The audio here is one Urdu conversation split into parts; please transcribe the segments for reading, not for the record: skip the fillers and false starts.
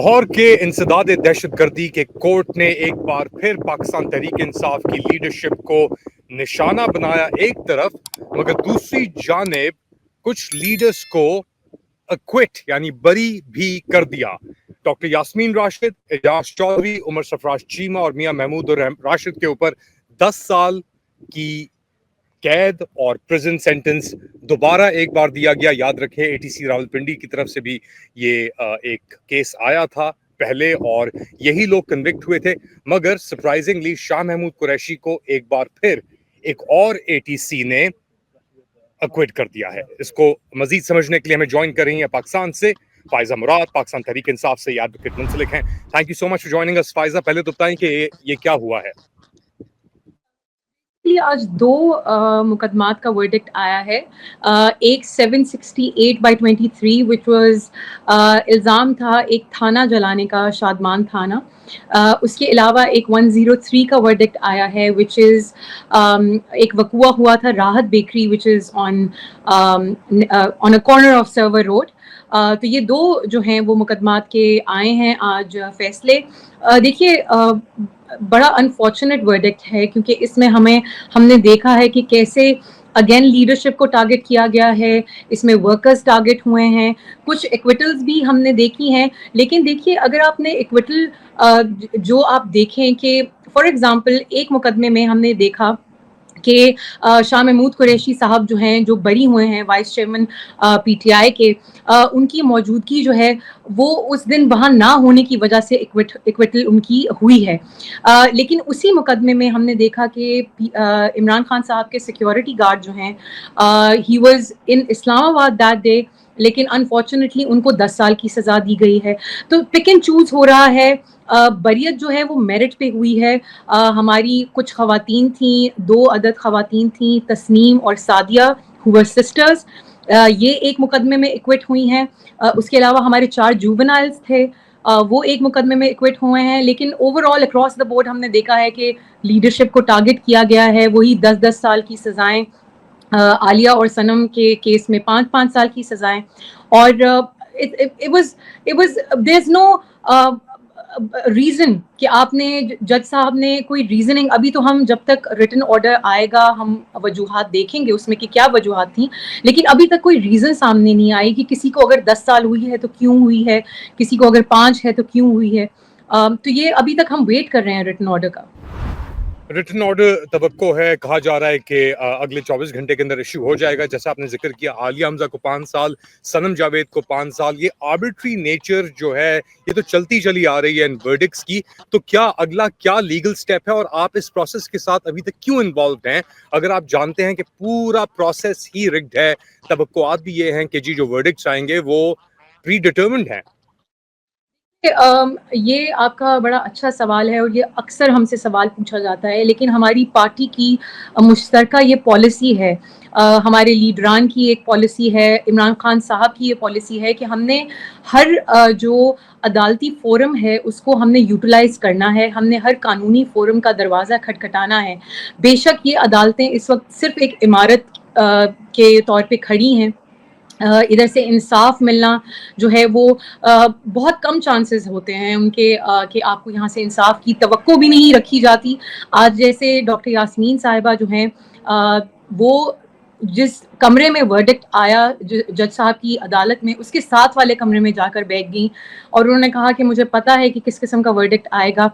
لاہور کے انسداد دہشت گردی کے کورٹ نے ایک بار پھر پاکستان تحریک انصاف کی لیڈرشپ کو نشانہ بنایا ایک طرف، مگر دوسری جانب کچھ لیڈرز کو اکوٹ یعنی بری بھی کر دیا۔ ڈاکٹر یاسمین راشد، اعجاز چودھری، عمر سرفراز چیمہ اور میاں محمود راشد کے اوپر 10 سال کی قید اور پریزن سینٹنس دوبارہ ایک بار دیا گیا۔ یاد رکھیں اے ٹی سی راولپنڈی کی طرف سے بھی یہ ایک کیس آیا تھا پہلے اور یہی لوگ کنوکٹ ہوئے تھے، مگر سرپرائزنگلی شاہ محمود قریشی کو ایک بار پھر ایک اور اے ٹی سی نے اکوٹ کر دیا ہے۔ اس کو مزید سمجھنے کے لیے ہمیں جوائن کر رہی ہیں پاکستان سے فائزہ مراد، پاکستان تحریک انصاف سے یہ ایڈوکیٹ منسلک ہیں۔ Thank you so much for joining us Faiza. پہلے تو بتائیں کہ یہ کیا ہوا ہے؟ آج دو مقدمات کا ورڈکٹ آیا ہے۔ ایک 768/23 وچ واز الزام تھا ایک تھانہ جلانے کا، شادمان تھانہ۔ اس کے علاوہ ایک 103 کا ورڈکٹ آیا ہے وچ از ایک وقوع ہوا تھا Rahat bakery which is on a corner of Sarwar road. تو یہ دو جو ہیں وہ مقدمات کے آئے ہیں آج فیصلے۔ دیکھیے بڑا انفارچونیٹ ورڈکٹ ہے کیونکہ اس میں ہم نے دیکھا ہے کہ کیسے اگین لیڈرشپ کو ٹارگٹ کیا گیا ہے، اس میں ورکرز ٹارگٹ ہوئے ہیں، کچھ ایکویٹلز بھی ہم نے دیکھی ہیں۔ لیکن دیکھیے اگر آپ نے ایکویٹل جو آپ دیکھیں کہ فار ایگزامپل ایک مقدمے میں ہم نے دیکھا کہ شاہ محمود قریشی صاحب جو ہیں جو بری ہوئے ہیں vice chairman P T I کے، ان کی موجودگی جو ہے وہ اس دن وہاں نہ ہونے کی وجہ سے ایکویٹل ان کی ہوئی ہے۔ لیکن اسی مقدمے میں ہم نے دیکھا کہ عمران خان صاحب کے سیکیورٹی گارڈ جو ہیں ہی واز ان اسلام آباد دیٹ ڈے، لیکن انفارچونیٹلی ان کو 10 سال کی سزا دی گئی ہے۔ تو پک اینڈ چوز ہو رہا ہے۔ بریت جو ہے وہ میرٹ پہ ہوئی ہے۔ ہماری کچھ خواتین تھیں، 2 عدد خواتین تھیں، تسنیم اور سعدیہ who were sisters، یہ ایک مقدمے میں ایکوٹ ہوئی ہیں۔ اس کے علاوہ ہمارے 4 جوونائلز تھے، وہ ایک مقدمے میں ایکوٹ ہوئے ہیں۔ لیکن over all across the board ہم نے دیکھا ہے کہ لیڈرشپ کو ٹارگٹ کیا گیا ہے، وہی 10 سال کی سزائیں، عالیہ اور صنم کے کیس میں 5 سال کی سزائیں۔ اور there is no ریزن کہ آپ نے جج صاحب نے کوئی ریزننگ، ابھی تو ہم جب تک ریٹن آرڈر آئے گا ہم وجوہات دیکھیں گے اس میں کہ کیا وجوہات تھیں، لیکن ابھی تک کوئی ریزن سامنے نہیں آئی کہ کسی کو اگر 10 سال ہوئی ہے تو کیوں ہوئی ہے، کسی کو اگر 5 ہے تو کیوں ہوئی ہے۔ تو یہ ابھی تک ہم ویٹ کر رہے ہیں ریٹن آرڈر کا۔ ریٹن آرڈر توقع ہے، کہا جا رہا ہے کہ اگلے 24 گھنٹے کے اندر ایشو ہو جائے گا۔ جیسا آپ نے ذکر کیا عالیہ حمزہ کو 5 سال، صنم جاوید کو 5 سال، یہ آربیٹری نیچر جو ہے یہ تو چلتی چلی آ رہی ہے ان ورڈکٹس کی۔ تو کیا اگلا کیا لیگل سٹیپ ہے اور آپ اس پروسیس کے ساتھ ابھی تک کیوں انوالوڈ ہیں اگر آپ جانتے ہیں کہ پورا پروسیس ہی رگڈ ہے؟ توقعات بھی یہ ہیں کہ جو ورڈکٹس آئیں گے وہ پری ڈٹرمنڈ ہیں۔ یہ آپ کا بڑا اچھا سوال ہے اور یہ اکثر ہم سے سوال پوچھا جاتا ہے، لیکن ہماری پارٹی کی مشترکہ یہ پالیسی ہے، ہمارے لیڈران کی ایک پالیسی ہے، عمران خان صاحب کی یہ پالیسی ہے کہ ہم نے ہر جو عدالتی فورم ہے اس کو ہم نے یوٹیلائز کرنا ہے، ہم نے ہر قانونی فورم کا دروازہ کھٹکھٹانا ہے۔ بے شک یہ عدالتیں اس وقت صرف ایک عمارت کے طور پہ کھڑی ہیں، ادھر سے انصاف ملنا جو ہے وہ بہت کم چانسز ہوتے ہیں ان کے کہ آپ کو یہاں سے انصاف کی توقع بھی نہیں رکھی جاتی۔ آج جیسے ڈاکٹر یاسمین صاحبہ جو ہیں وہ جس کمرے میں ورڈکٹ آیا جج صاحب کی عدالت میں، اس کے ساتھ والے کمرے میں جا کر بیٹھ گئیں اور انہوں نے کہا کہ مجھے پتہ ہے کہ کس قسم کا ورڈکٹ آئے گا۔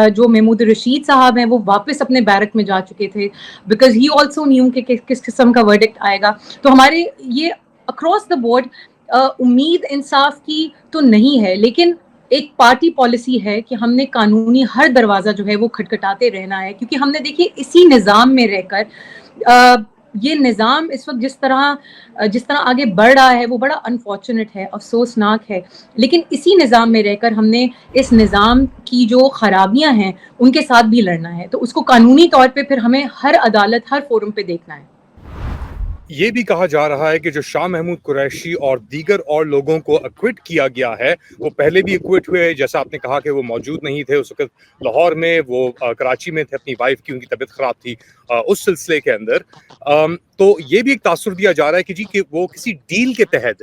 جو محمود رشید صاحب ہیں وہ واپس اپنے بیرک میں جا چکے تھے بیکاز ہی آلسو نیو کہ کس قسم کا ورڈکٹ آئے گا۔ تو ہمارے یہ اکراس دا بورڈ امید انصاف کی تو نہیں ہے، لیکن ایک پارٹی پالیسی ہے کہ ہم نے قانونی ہر دروازہ جو ہے وہ کھٹکھٹاتے رہنا ہے، کیونکہ ہم نے دیکھیے اسی نظام میں رہ کر یہ نظام اس وقت جس طرح آگے بڑھ رہا ہے وہ بڑا انفارچونیٹ ہے، افسوسناک ہے، لیکن اسی نظام میں رہ کر ہم نے اس نظام کی جو خرابیاں ہیں ان کے ساتھ بھی لڑنا ہے، تو اس کو قانونی طور پہ پھر ہمیں ہر عدالت ہر فورم پہ دیکھنا ہے۔ یہ بھی کہا جا رہا ہے کہ جو شاہ محمود قریشی اور دیگر اور لوگوں کو ایکوٹ کیا گیا ہے وہ پہلے بھی ایکوٹ ہوئے، جیسا آپ نے کہا کہ وہ موجود نہیں تھے اس وقت لاہور میں، وہ کراچی میں تھے، اپنی وائف کی ان کی طبیعت خراب تھی اس سلسلے کے اندر۔ تو یہ بھی ایک تاثر دیا جا رہا ہے کہ جی کہ وہ کسی ڈیل کے تحت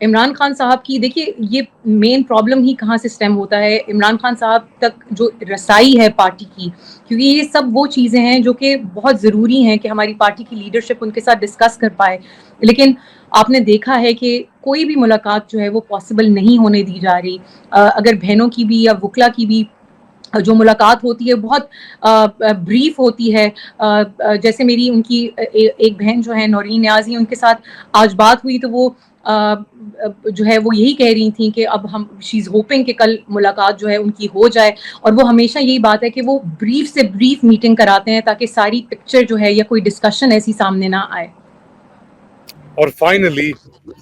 عمران خان صاحب کی دیکھیے یہ مین پرابلم ہی کہاں سے سٹیم ہوتا ہے، عمران خان صاحب تک جو رسائی ہے پارٹی کی، کیونکہ یہ سب وہ چیزیں ہیں جو کہ بہت ضروری ہیں کہ ہماری پارٹی کی لیڈرشپ ان کے ساتھ ڈسکس کر پائے، لیکن آپ نے دیکھا ہے کہ کوئی بھی ملاقات جو ہے وہ پاسبل نہیں ہونے دی جا رہی. اگر بہنوں کی بھی یا وکلا کی بھی جو ملاقات ہوتی ہے بہت بریف ہوتی ہے. جیسے میری ان کی ایک بہن جو ہے نورین نیازی، ان کے ساتھ آج بات ہوئی تو وہ جو ہے وہ یہی کہہ رہی تھیں کہ اب ہم شی از ہوپنگ کہ کل ملاقات جو ہے ان کی ہو جائے، اور وہ ہمیشہ یہی بات ہے کہ وہ بریف سے بریف میٹنگ کراتے ہیں تاکہ ساری پکچر جو ہے یا کوئی ڈسکشن ایسی سامنے نہ آئے. اور فائنلی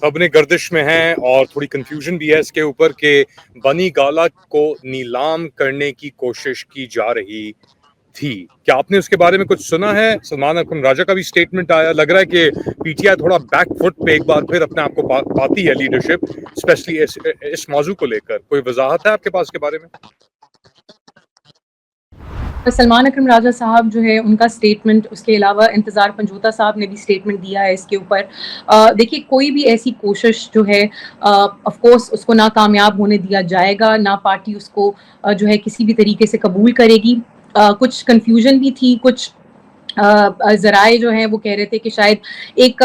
خبریں گردش میں ہیں اور تھوڑی کنفیوژن بھی ہے اس کے اوپر کہ بنی گالا کو نیلام کرنے کی کوشش کی جا رہی تھی. کیا آپ نے اس کے بارے میں کچھ سنا ہے؟ سلمان اکرم راجہ کا بھی سٹیٹمنٹ آیا، لگ رہا ہے کہ پی ٹی آئی تھوڑا بیک فٹ پہ ایک بار پھر اپنے آپ کو پاتی ہے لیڈرشپ، اسپیشلی اس موضوع کو لے کر. کوئی وضاحت ہے آپ کے پاس کے بارے میں؟ سلمان اکرم راجہ صاحب جو ہے ان کا سٹیٹمنٹ، اس کے علاوہ انتظار پنجوتا صاحب نے بھی سٹیٹمنٹ دیا ہے اس کے اوپر. دیکھیے کوئی بھی ایسی کوشش جو ہے آف کورس اس کو ناکامیاب ہونے دیا جائے گا، نہ پارٹی اس کو جو ہے کسی بھی طریقے سے قبول کرے گی. کچھ کنفیوژن بھی تھی، کچھ ذرائع جو ہیں وہ کہہ رہے تھے کہ شاید ایک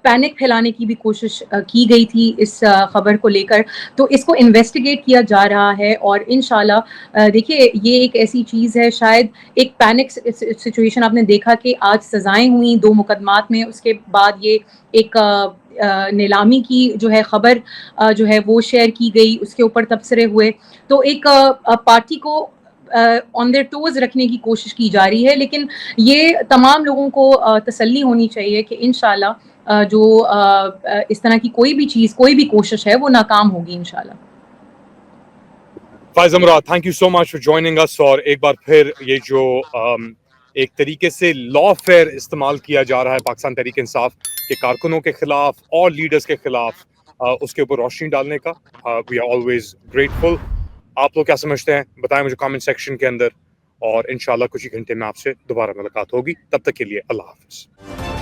پینک پھیلانے کی بھی کوشش کی گئی تھی اس خبر کو لے کر، تو اس کو انویسٹیگیٹ کیا جا رہا ہے. اور انشاءاللہ دیکھیے یہ ایک ایسی چیز ہے، شاید ایک پینک سچویشن آپ نے دیکھا کہ آج سزائیں ہوئیں 2 مقدمات میں، اس کے بعد یہ ایک نیلامی کی جو ہے خبر جو ہے وہ شیئر کی گئی، اس کے اوپر تبصرے ہوئے، تو ایک پارٹی کو آن دیئر ٹوز رکھنے کی کوشش کی جا رہی ہے. لیکن یہ تمام لوگوں کو تسلی ہونی چاہیے کہ انشاءاللہ جو اس طرح کی کوئی بھی چیز، کوئی بھی کوشش ہے وہ ناکام ہوگی انشاءاللہ. Faiz Amra, thank you so much for joining us. اور ایک بار پھر یہ جو ایک طریقے سے لا فیئر استعمال کیا جا رہا ہے پاکستان تحریک انصاف کے کارکنوں کے خلاف اور لیڈرز کے خلاف، اس کے اوپر روشنی ڈالنے کا وی آر آلویز گریٹفل. آپ لوگ کیا سمجھتے ہیں بتائیں مجھے کامنٹ سیکشن کے اندر، اور انشاءاللہ کچھ ہی گھنٹے میں آپ سے دوبارہ ملاقات ہوگی. تب تک کے لیے اللہ حافظ.